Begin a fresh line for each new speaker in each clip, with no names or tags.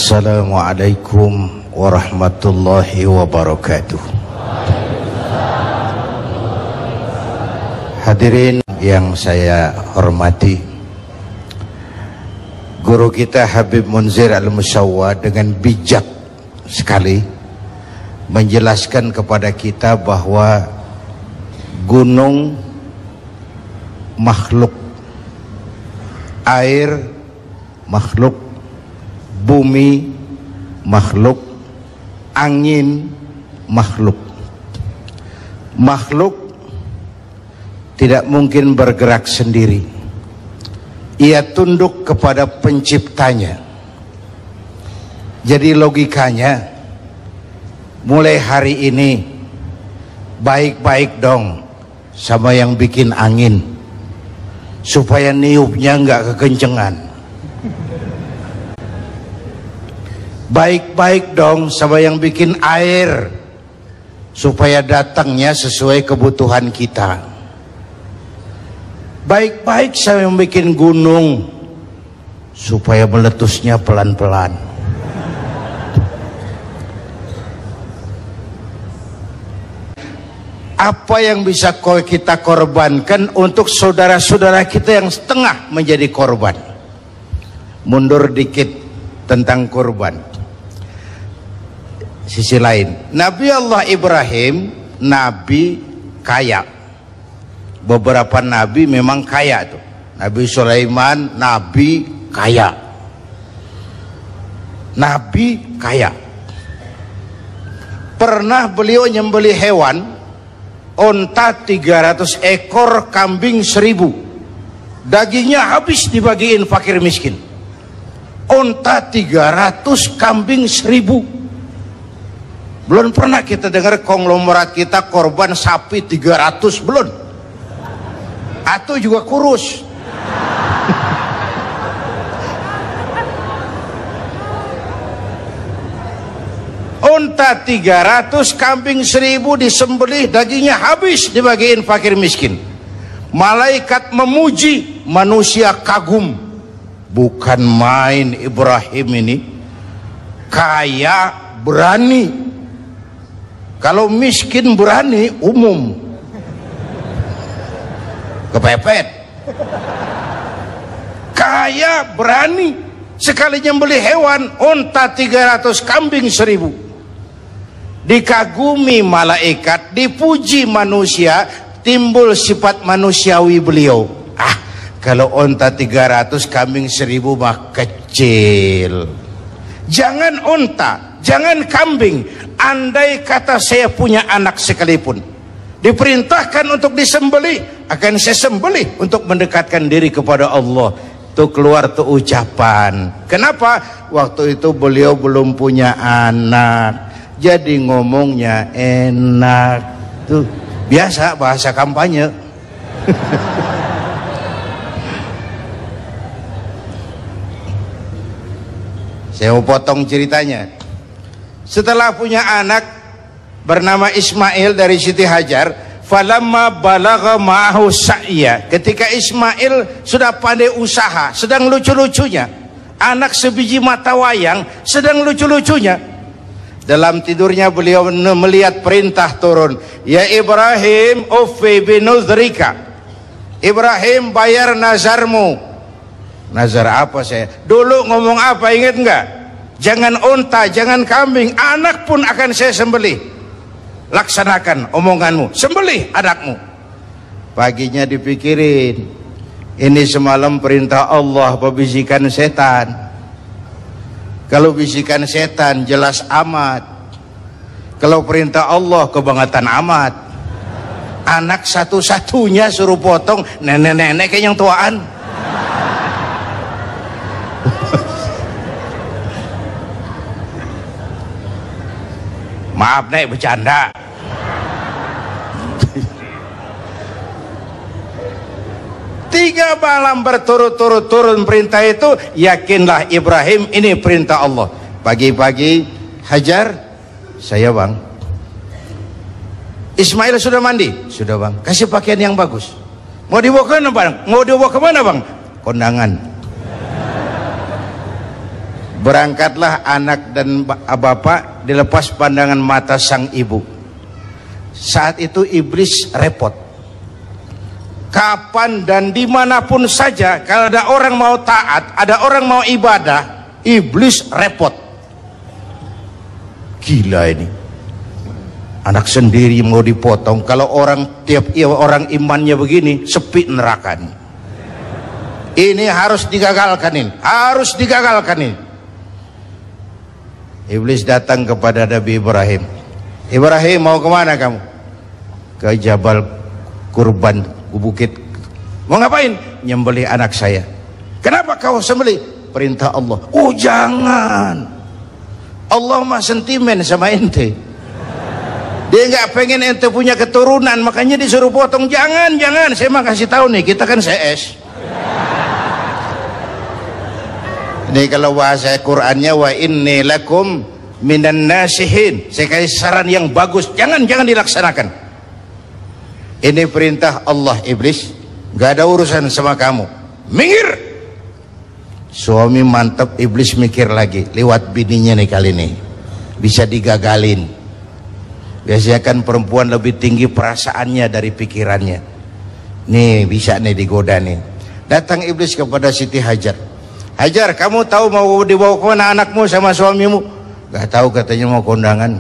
Assalamualaikum warahmatullahi wabarakatuh. Hadirin yang saya hormati, guru kita Habib Munzir Al-Musawwa dengan bijak sekali menjelaskan kepada kita bahwa gunung makhluk, air makhluk, bumi makhluk, angin makhluk. Makhluk tidak mungkin bergerak sendiri. Ia tunduk kepada penciptanya. Jadi logikanya, mulai hari ini baik-baik dong sama yang bikin angin, supaya niupnya nggak kekencengan. Baik-baik dong sama yang bikin air, supaya datangnya sesuai kebutuhan kita. Baik-baik sama yang bikin gunung, supaya meletusnya pelan-pelan. Apa yang bisa kita korbankan untuk saudara-saudara kita yang setengah menjadi korban? Mundur dikit tentang korban. Sisi lain, Nabi Allah Ibrahim, nabi kaya. Beberapa nabi memang kaya tuh. Nabi Sulaiman, nabi kaya. Nabi kaya. Pernah beliau nyembelih hewan, onta 300 ekor, kambing 1000. Dagingnya habis dibagiin fakir miskin. Onta 300, kambing 1000. Belum pernah kita dengar konglomerat kita korban sapi 300, belum. Atau juga kurus. Unta 300, kambing 1000 disembelih, dagingnya habis dibagiin fakir miskin. Malaikat memuji, manusia kagum. Bukan main Ibrahim ini, kaya berani. Kalau miskin berani, umum kepepet. Kaya berani, sekali nyembelih hewan, onta 300, kambing 1000. Dikagumi malaikat, dipuji manusia, timbul sifat manusiawi beliau. Kalau onta 300, kambing 1000 mah kecil. Jangan onta, jangan kambing. Andai kata saya punya anak sekalipun, diperintahkan untuk disembelih, akan saya sembelih untuk mendekatkan diri kepada Allah. Tuh keluar tuh ucapan. Kenapa? Waktu itu beliau belum punya anak, jadi ngomongnya enak. Tuh biasa bahasa kampanye. Saya mau potong ceritanya. Setelah punya anak bernama Ismail dari Siti Hajar, falamma balagha ma'ahu sa'ya, ketika Ismail sudah pandai usaha, sedang lucu-lucunya, anak sebiji mata wayang sedang lucu-lucunya, dalam tidurnya beliau melihat perintah turun, ya Ibrahim ufi binuzrika, Ibrahim bayar nazarmu. Nazar apa saya? Dulu ngomong apa, ingat enggak? Jangan onta, jangan kambing, anak pun akan saya sembelih. Laksanakan omonganmu, sembelih anakmu. Paginya dipikirin, ini semalam perintah Allah apa bisikan setan? Kalau bisikan setan jelas amat, kalau perintah Allah kebangetan amat. Anak satu-satunya suruh potong, nenek-nenek kayak yang tuaan. Maaf nek, bercanda. Tiga malam berturut-turut turun perintah itu, yakinlah Ibrahim ini perintah Allah. Pagi-pagi, Hajar, saya bang. Ismail sudah mandi? Sudah bang. Kasih pakaian yang bagus. Mau dibawa ke mana bang? Mau dibawa ke mana bang? Kondangan. Berangkatlah anak dan bapak dilepas pandangan mata sang ibu. Saat itu iblis repot. Kapan dan dimanapun saja kalau ada orang mau taat, ada orang mau ibadah, iblis repot. Gila ini, anak sendiri mau dipotong. Kalau orang tiap orang imannya begini, sepi neraka nih. Ini harus digagalkan, ini harus digagalkan ini. Iblis datang kepada Nabi Ibrahim. Ibrahim, mau kemana kamu? Ke Jabal Kurban, ke bukit. Mau ngapain? Nyembelih anak saya. Kenapa kau sembelih? Perintah Allah. Oh jangan, Allah mah sentimen sama ente. Dia nggak pengen ente punya keturunan, makanya disuruh potong. Jangan, jangan. Saya mah kasih tahu nih, kita kan CS. Ini kalau bahasa Qur'annya, wa inni lakum minan nasihin. Saya kasih saran yang bagus, jangan dilaksanakan. Ini perintah Allah. Iblis nggak ada urusan sama kamu, minggir. Suami mantap, iblis mikir lagi, lewat bininya nih kali ini bisa digagalin. Biasanya kan perempuan lebih tinggi perasaannya dari pikirannya. Nih bisa nih digoda nih. Datang iblis kepada Siti Hajar. Hajar, kamu tahu mau dibawa kemana anakmu sama suamimu? Gak tahu, katanya mau kondangan.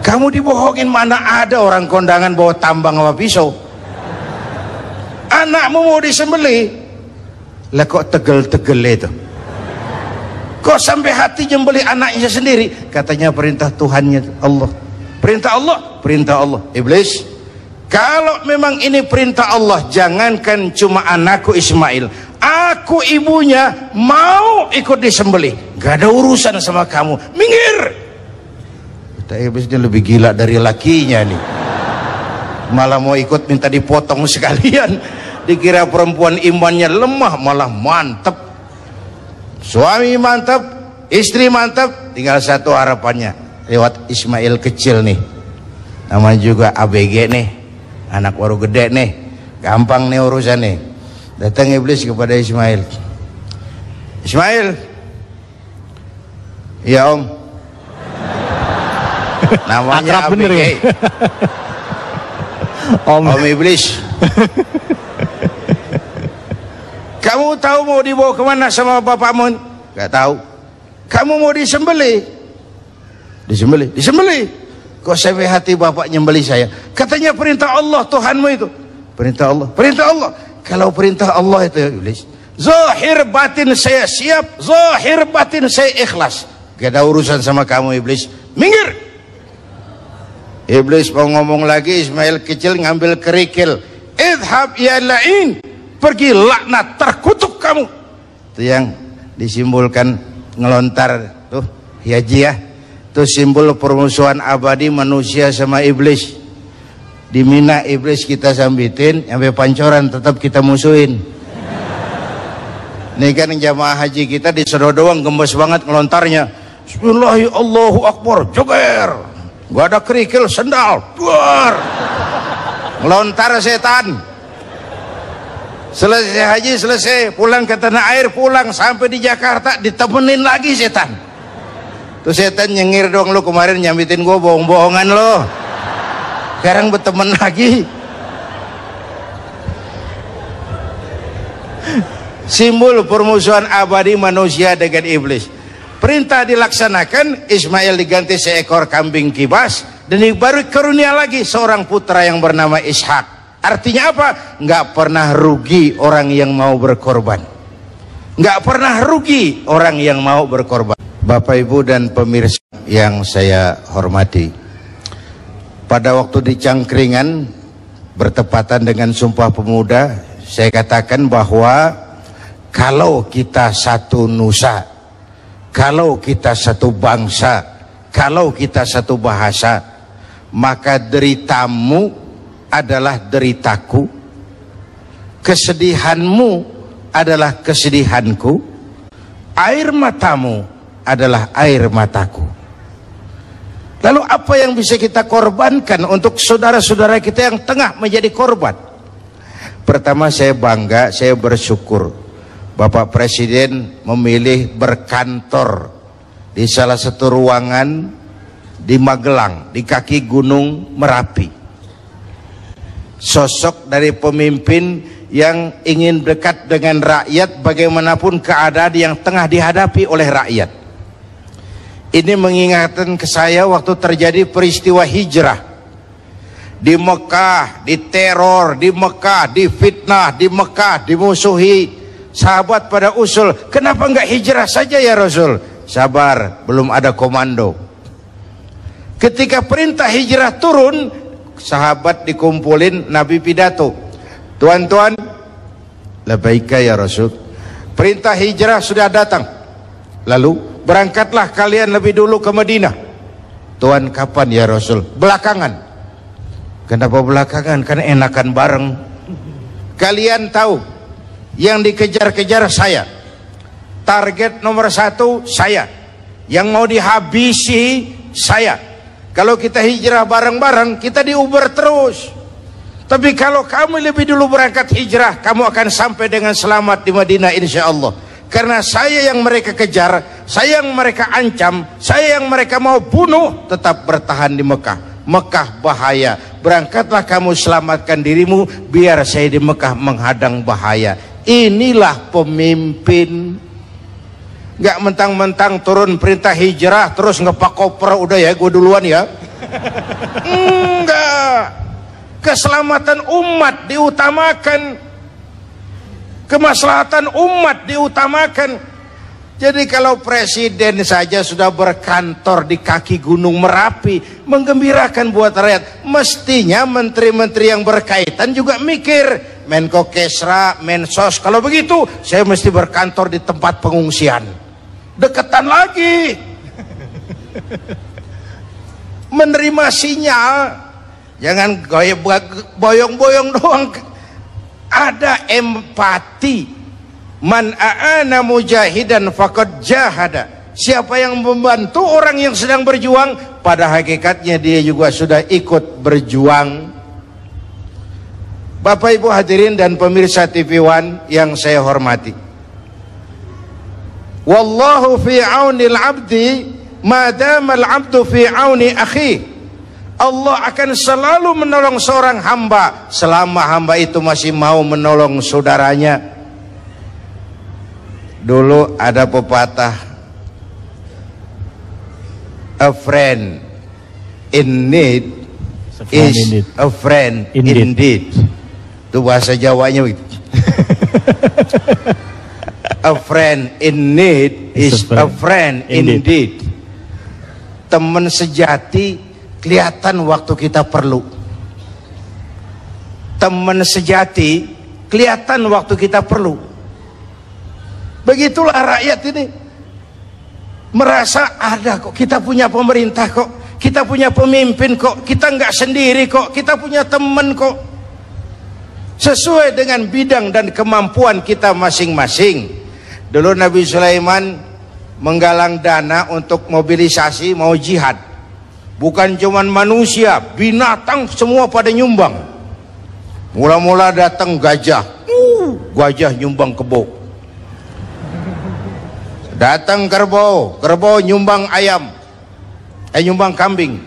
Kamu dibohongin, mana ada orang kondangan bawa tambang sama pisau. Anakmu mau disembelih, lah kok tegel-tegel itu? Kok sampai hati nyembelih anaknya sendiri? Katanya perintah Tuhannya Allah. Perintah Allah, perintah Allah. Iblis, kalau memang ini perintah Allah, jangankan cuma anakku Ismail, aku ibunya mau ikut disembelih. Gak ada urusan sama kamu, minggir. Kata iblis, ini lebih gila dari lakinya nih, malah mau ikut minta dipotong sekalian. Dikira perempuan imannya lemah, malah mantep. Suami mantep, istri mantep, tinggal satu harapannya, lewat Ismail kecil nih, namanya juga ABG nih, anak baru gede nih, gampang nih urusan nih. Datang iblis kepada Ismail. Ismail, iya om. Namanya ABG bener, ya? Om iblis. Kamu tahu mau dibawa kemana sama bapakmu? Gak tahu. Kamu mau disembelih? Disembelih. Kok sampai hati bapak nyembelih saya? Katanya perintah Allah Tuhanmu itu. Perintah Allah. Kalau perintah Allah itu, iblis, zahir batin saya siap, zahir batin saya ikhlas. Gak ada urusan sama kamu iblis, minggir. Iblis mau ngomong lagi, Ismail kecil ngambil kerikil. Idhab ya la'in, pergi laknat, terkutuk kamu. Itu yang disimbolkan ngelontar tuh, hiajiah. Itu simbol permusuhan abadi manusia sama iblis. Di Mina iblis kita sambitin, sampai pancoran tetap kita musuhin. Ini kan jamaah haji kita di Sedo doang gembos banget ngelontarnya. Bismillahirrahmanirrahim, Allahu Akbar, joger. Gak ada kerikil, sendal, duar. Ngelontar setan. Selesai haji, selesai pulang ke tanah air, pulang sampai di Jakarta ditemenin lagi setan. Tuh setan nyengir dong, lu kemarin nyambitin gua bohong-bohongan lo. Sekarang berteman lagi. Simbol permusuhan abadi manusia dengan iblis. Perintah dilaksanakan, Ismail diganti seekor kambing kibas, dan baru karunia lagi seorang putra yang bernama Ishak. Artinya apa? Nggak pernah rugi orang yang mau berkorban. Nggak pernah rugi orang yang mau berkorban. Bapak Ibu dan pemirsa yang saya hormati, pada waktu di Cangkringan bertepatan dengan Sumpah Pemuda, saya katakan bahwa kalau kita satu nusa, kalau kita satu bangsa, kalau kita satu bahasa, maka deritamu adalah deritaku, kesedihanmu adalah kesedihanku, air matamu adalah air mataku. Lalu apa yang bisa kita korbankan untuk saudara-saudara kita yang tengah menjadi korban? Pertama, saya bangga, saya bersyukur Bapak Presiden memilih berkantor di salah satu ruangan di Magelang, di kaki Gunung Merapi. Sosok dari pemimpin yang ingin dekat dengan rakyat bagaimanapun keadaan yang tengah dihadapi oleh rakyat. Ini mengingatkan ke saya waktu terjadi peristiwa hijrah di Mekah, diteror di Mekah, difitnah di Mekah, dimusuhi. Sahabat pada usul, kenapa enggak hijrah saja ya Rasul? Sabar, belum ada komando. Ketika perintah hijrah turun, sahabat dikumpulin, Nabi pidato, tuan-tuan, labaika ya Rasul, perintah hijrah sudah datang, lalu berangkatlah kalian lebih dulu ke Madinah. Tuan, kapan ya Rasul? Belakangan. Kenapa belakangan? Karena enakan bareng. Kalian tahu yang dikejar-kejar saya, target nomor 1 saya, yang mau dihabisi saya. Kalau kita hijrah bareng-bareng, kita diuber terus. Tapi kalau kamu lebih dulu berangkat hijrah, kamu akan sampai dengan selamat di Madinah insya Allah. Karena saya yang mereka kejar, saya yang mereka ancam, saya yang mereka mau bunuh, tetap bertahan di Mekah. Mekah bahaya, berangkatlah kamu selamatkan dirimu, biar saya di Mekah menghadang bahaya. Inilah pemimpin. Gak mentang-mentang turun perintah hijrah terus ngepak koper, udah ya gue duluan ya. Enggak. Keselamatan umat diutamakan, kemaslahatan umat diutamakan. Jadi kalau presiden saja sudah berkantor di kaki Gunung Merapi, menggembirakan buat rakyat, mestinya menteri-menteri yang berkaitan juga mikir, Menko Kesra, Mensos, kalau begitu saya mesti berkantor di tempat pengungsian, deketan lagi. Menerima sinyal, jangan boyong-boyong doang, ada empati. Man a'ana mujahidan faqad jahada. Siapa yang membantu orang yang sedang berjuang, pada hakikatnya dia juga sudah ikut berjuang. Bapak Ibu hadirin dan pemirsa TV One yang saya hormati, wallahu fi aunil abdi madamal abdu fi auni akhi. Allah akan selalu menolong seorang hamba selama hamba itu masih mau menolong saudaranya. Dulu ada pepatah, a friend in need is a friend indeed. Itu bahasa Jawanya itu. A friend in need is a friend indeed. Teman sejati kelihatan waktu kita perlu. Teman sejati kelihatan waktu kita perlu. Begitulah rakyat ini merasa ada kok, kita punya pemerintah kok, kita punya pemimpin kok, kita nggak sendiri kok, kita punya teman kok, sesuai dengan bidang dan kemampuan kita masing-masing. Dulu Nabi Sulaiman menggalang dana untuk mobilisasi mau jihad, bukan cuman manusia, binatang semua pada nyumbang. Mula-mula datang gajah, gajah nyumbang kebo. Datang kerbau, kerbau nyumbang ayam, nyumbang kambing.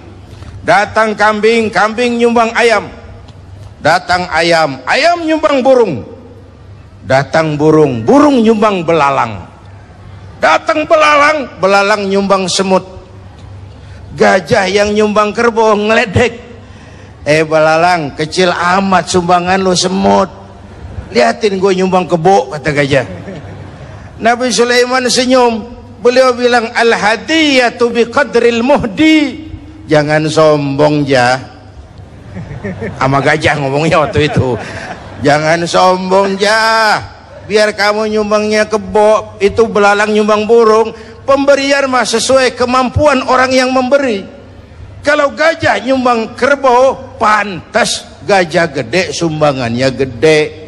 Datang kambing, kambing nyumbang ayam. Datang ayam, ayam nyumbang burung. Datang burung, burung nyumbang belalang. Datang belalang, belalang nyumbang semut. Gajah yang nyumbang kerbau ngeledek, belalang kecil amat sumbangan lo semut, liatin gue nyumbang kebo, kata gajah. Nabi Sulaiman senyum, beliau bilang al-hadiyatu biqadril muhdi. Jangan sombong ja. Sama gajah ngomongnya waktu itu. Jangan sombong ja. Biar kamu nyumbangnya kebo, itu belalang nyumbang burung. Pemberian mah sesuai kemampuan orang yang memberi. Kalau gajah nyumbang kerbau, pantas gajah gede sumbangannya gede.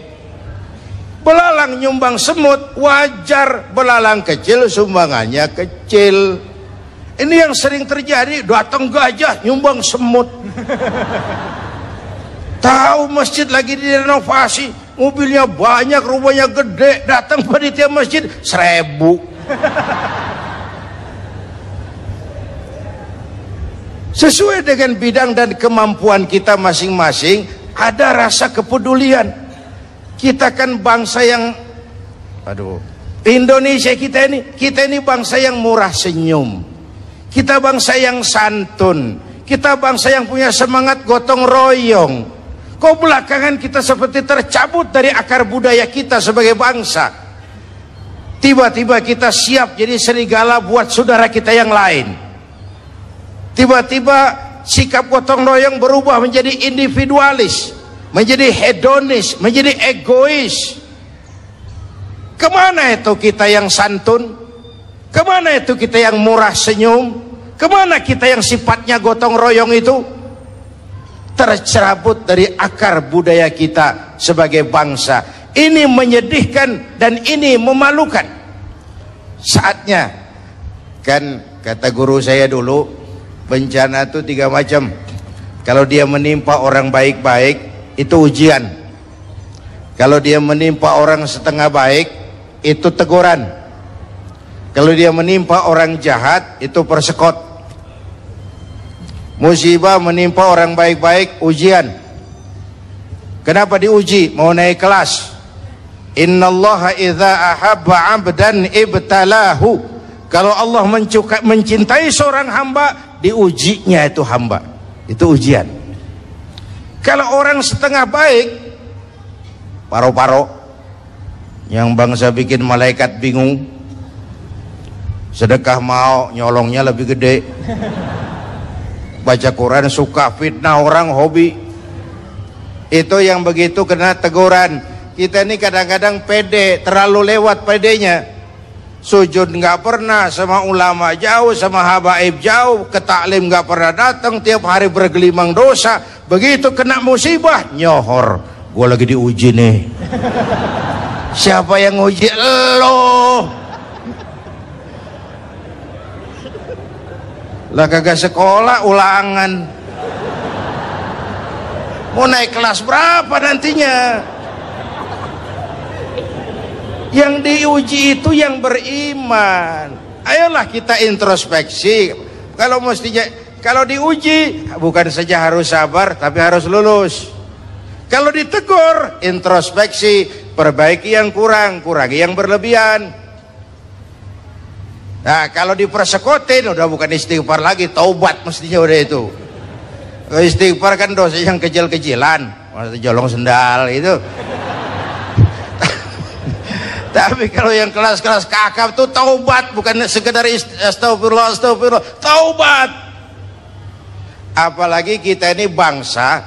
Belalang nyumbang semut, wajar belalang kecil sumbangannya kecil. Ini yang sering terjadi, datang gajah nyumbang semut. Tahu masjid lagi direnovasi, mobilnya banyak, rumahnya gede, datang panitia masjid 1000. Sesuai dengan bidang dan kemampuan kita masing-masing, ada rasa kepedulian. Kita kan bangsa yang, Indonesia kita ini bangsa yang murah senyum. Kita bangsa yang santun. Kita bangsa yang punya semangat gotong royong. Kok belakangan kita seperti tercabut dari akar budaya kita sebagai bangsa. Tiba-tiba kita siap jadi serigala buat saudara kita yang lain. Tiba-tiba sikap gotong royong berubah menjadi individualis, menjadi hedonis, menjadi egois. Kemana itu kita yang santun? Kemana itu kita yang murah senyum? Kemana kita yang sifatnya gotong royong itu? Tercerabut dari akar budaya kita sebagai bangsa. Ini menyedihkan dan ini memalukan. Saatnya, kan kata guru saya dulu, bencana itu 3 macam. Kalau dia menimpa orang baik-baik, itu ujian. Kalau dia menimpa orang setengah baik, itu teguran. Kalau dia menimpa orang jahat, itu persekot. Musibah menimpa orang baik-baik, ujian. Kenapa diuji? Mau naik kelas. Innallaha idza ahabba 'abdan ibtalahu. Kalau Allah mencintai seorang hamba, diujinya itu hamba. Itu ujian. Kalau orang setengah baik, paro-paro, yang bangsa bikin malaikat bingung. Sedekah mau, nyolongnya lebih gede. Baca Quran suka, fitnah orang hobi. Itu yang begitu kena teguran. Kita ini kadang-kadang pede, terlalu lewat pedenya. Sujud nggak pernah, sama ulama jauh, sama habaib jauh, ke taklim nggak pernah datang, tiap hari bergelimang dosa. Begitu kena musibah, nyohor. Gua lagi diuji nih. Siapa yang uji? Lo. Lah kagak sekolah, ulangan. Mau naik kelas berapa nantinya? Yang diuji itu yang beriman. Ayolah kita introspeksi. Kalau diuji bukan saja harus sabar, tapi harus lulus. Kalau ditegur, introspeksi, perbaiki yang kurang, kurangi yang berlebihan. Nah, kalau dipersekotin udah bukan istighfar lagi, taubat mestinya udah itu. Istighfar kan dosa yang kecil-kecilan, maksudnya jolong sendal itu. Tapi kalau yang kelas-kelas kakap tuh taubat, bukan sekedar astagfirullah, taubat. Apalagi kita ini bangsa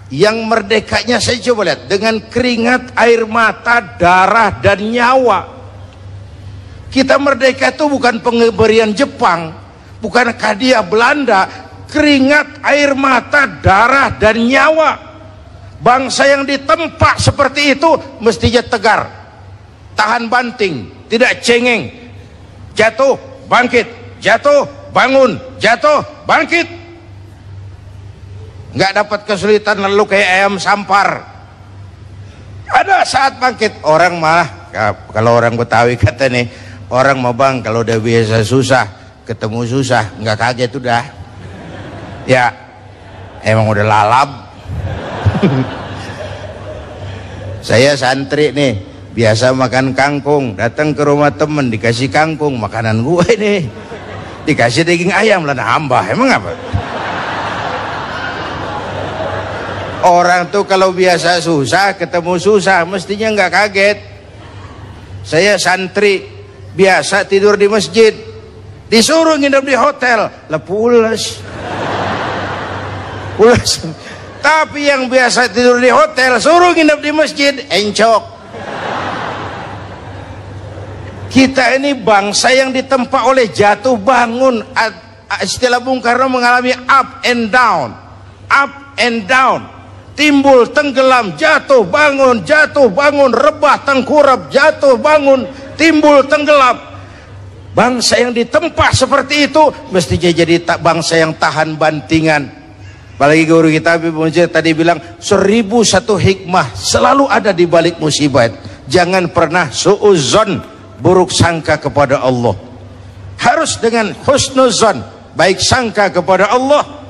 yang merdekanya, saya coba lihat, dengan keringat, air mata, darah dan nyawa. Kita merdeka itu bukan pemberian Jepang, bukan hadiah Belanda. Keringat, air mata, darah dan nyawa. Bangsa yang ditempa seperti itu mestinya tegar, tahan banting, tidak cengeng. Jatuh, bangkit, jatuh, bangun, jatuh, bangkit. Nggak dapat kesulitan lalu kayak ayam sampar. Ada saat bangkit. Orang malah, kalau orang Betawi kata nih, orang mau bang kalau udah biasa susah, ketemu susah, nggak kaget udah. Ya, emang udah lalap. Saya santri nih, biasa makan kangkung, datang ke rumah temen dikasih kangkung, makanan gue nih, dikasih daging ayam lah nambah, emang apa? Orang tuh kalau biasa susah, ketemu susah, mestinya nggak kaget. Saya santri, biasa tidur di masjid, disuruh nginep di hotel, lah pulas. Tapi yang biasa tidur di hotel, suruh nginep di masjid, encok. Kita ini bangsa yang ditempa oleh jatuh bangun. Istilah Bung Karno mengalami up and down, up and down. Timbul, tenggelam, jatuh, bangun, rebah, tengkurap, jatuh, bangun, timbul, tenggelam. Bangsa yang ditempa seperti itu mestinya jadi bangsa yang tahan bantingan. Apalagi guru kita Habib Munzir tadi bilang 1001 hikmah selalu ada di balik musibah. Jangan pernah suudzon, buruk sangka kepada Allah. Harus dengan husnuzon, baik sangka kepada Allah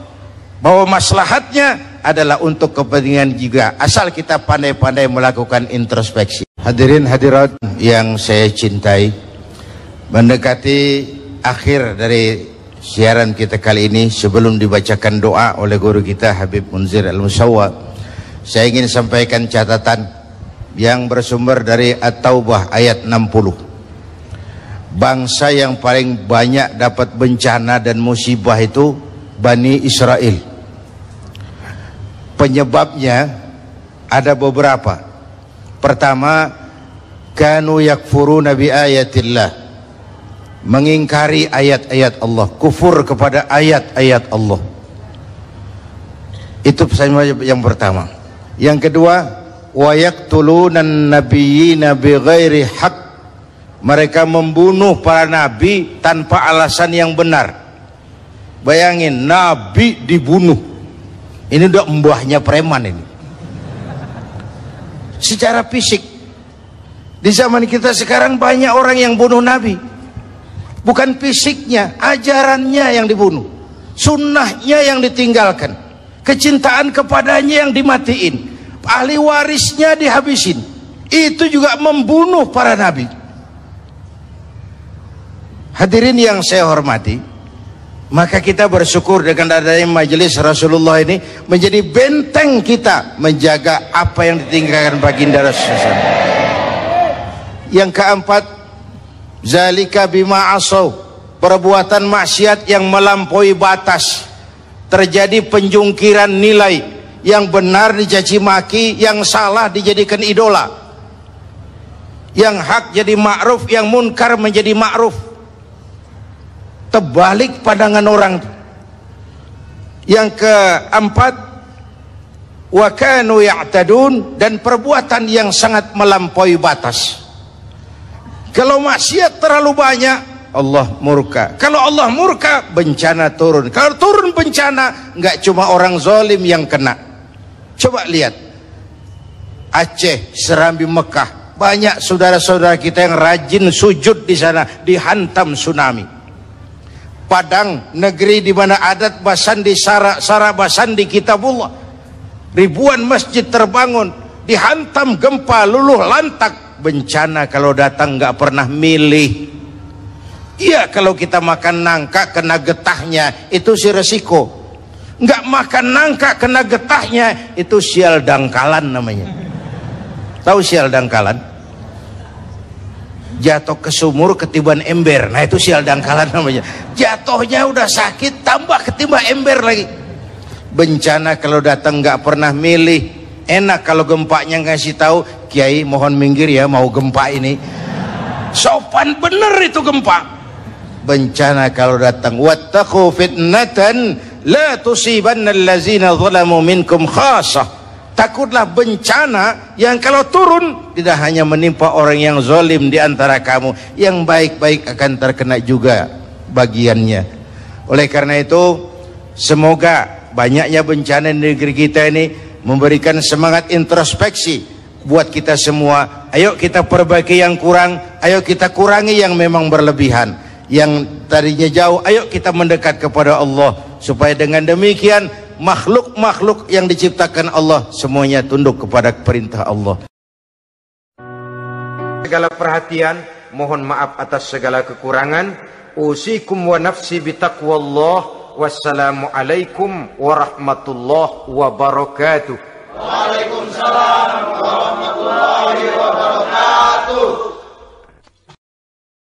bahwa maslahatnya adalah untuk kepentingan juga, asal kita pandai-pandai melakukan introspeksi. Hadirin hadirat yang saya cintai, mendekati akhir dari siaran kita kali ini, sebelum dibacakan doa oleh guru kita Habib Munzir Al-Musawwa, saya ingin sampaikan catatan yang bersumber dari At-Taubah ayat 60. Bangsa yang paling banyak dapat bencana dan musibah itu Bani Israel. Penyebabnya ada beberapa. Pertama, kanu yakfuruna bi ayatillah, mengingkari ayat-ayat Allah, kufur kepada ayat-ayat Allah. Itu pesan yang pertama. Yang kedua, wa yaqtulunan nabiyyina bighairi haqq, mereka membunuh para nabi tanpa alasan yang benar. Bayangin, nabi dibunuh. Ini udah mbahnya preman ini. Secara fisik di zaman kita sekarang banyak orang yang bunuh nabi. Bukan fisiknya, ajarannya yang dibunuh, sunnahnya yang ditinggalkan, kecintaan kepadanya yang dimatiin, ahli warisnya dihabisin. Itu juga membunuh para nabi. Hadirin yang saya hormati, maka kita bersyukur dengan adanya majelis Rasulullah ini menjadi benteng kita menjaga apa yang ditinggalkan baginda Rasulullah. Yang keempat, zalika bima asaw, perbuatan maksiat yang melampaui batas, terjadi penjungkiran nilai, yang benar dicaci maki, yang salah dijadikan idola, yang hak jadi ma'ruf, yang munkar menjadi ma'ruf. Terbalik pandangan orang. Yang keempat, wa kanu ya'tadun, dan perbuatan yang sangat melampaui batas. Kalau maksiat terlalu banyak, Allah murka. Kalau Allah murka, bencana turun. Kalau turun bencana, nggak cuma orang zalim yang kena. Coba lihat Aceh, Serambi, Mekah, banyak saudara-saudara kita yang rajin sujud di sana, dihantam tsunami. Padang, negeri di mana adat basandi, sara basandi kitabullah, ribuan masjid terbangun, dihantam gempa, luluh lantak. Bencana kalau datang nggak pernah milih. Iya, kalau kita makan nangka kena getahnya, itu si resiko. Nggak makan nangka kena getahnya, itu sial dangkalan namanya. Tahu sial dangkalan? Jatuh ke sumur ketiban ember, nah itu sial dangkalan namanya. Jatuhnya udah sakit, tambah ketiban ember lagi. Bencana kalau datang nggak pernah milih. Enak kalau gempanya ngasih tahu, Kiai mohon minggir ya, mau gempa ini. Sopan bener itu gempa. Bencana kalau datang, wattaqu fitnatan la tusibanna allazina zalamu minkum khassah. Takutlah bencana yang kalau turun tidak hanya menimpa orang yang zalim di antara kamu, yang baik-baik akan terkena juga bagiannya. Oleh karena itu, semoga banyaknya bencana di negeri kita ini memberikan semangat introspeksi buat kita semua. Ayo kita perbaiki yang kurang, ayo kita kurangi yang memang berlebihan. Yang tadinya jauh, ayo kita mendekat kepada Allah, supaya dengan demikian makhluk-makhluk yang diciptakan Allah semuanya tunduk kepada perintah Allah. Segala perhatian, mohon maaf atas segala kekurangan. Usikum wa nafsi bitaqwallah. Wassalamualaikum warahmatullahi wabarakatuh. Waalaikumsalam warahmatullahi wabarakatuh.